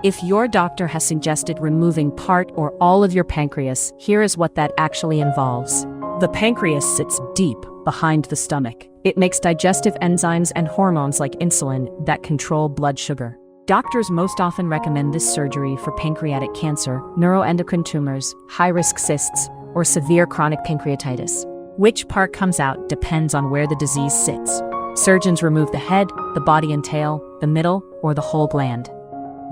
If your doctor has suggested removing part or all of your pancreas, here is what that actually involves. The pancreas sits deep behind the stomach. It makes digestive enzymes and hormones like insulin that control blood sugar. Doctors most often recommend this surgery for pancreatic cancer, neuroendocrine tumors, high-risk cysts, or severe chronic pancreatitis. Which part comes out depends on where the disease sits. Surgeons remove the head, the body and tail, the middle, or the whole gland.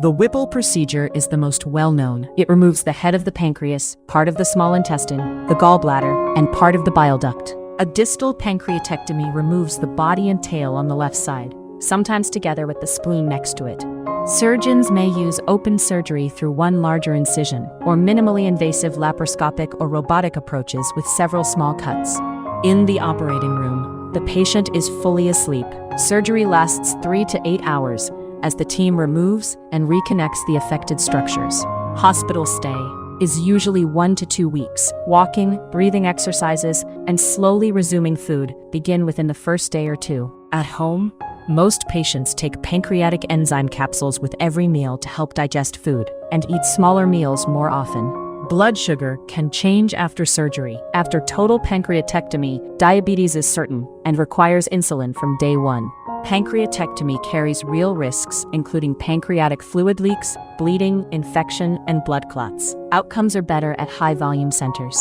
The Whipple procedure is the most well-known. It removes the head of the pancreas, part of the small intestine, the gallbladder, and part of the bile duct. A distal pancreatectomy removes the body and tail on the left side, sometimes together with the spleen next to it. Surgeons may use open surgery through one larger incision, or minimally invasive laparoscopic or robotic approaches with several small cuts. In the operating room, the patient is fully asleep. Surgery lasts 3 to 8 hours as the team removes and reconnects the affected structures. Hospital stay is usually 1 to 2 weeks. Walking, breathing exercises, and slowly resuming food begin within the first day or two. At home, most patients take pancreatic enzyme capsules with every meal to help digest food and eat smaller meals more often. Blood sugar can change after surgery. After total pancreatectomy, diabetes is certain and requires insulin from day 1. Pancreatectomy carries real risks, including pancreatic fluid leaks, bleeding, infection, and blood clots. Outcomes are better at high-volume centers.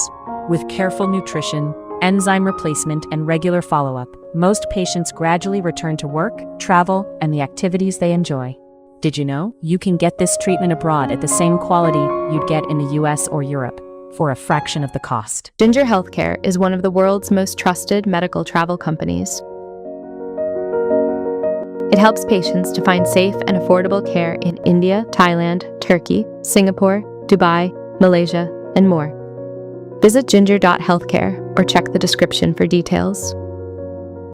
With careful nutrition, enzyme replacement, and regular follow-up, most patients gradually return to work, travel, and the activities they enjoy. Did you know you can get this treatment abroad at the same quality you'd get in the US or Europe for a fraction of the cost? Ginger Healthcare is one of the world's most trusted medical travel companies. It helps patients to find safe and affordable care in India, Thailand, Turkey, Singapore, Dubai, Malaysia, and more. Visit ginger.healthcare or check the description for details.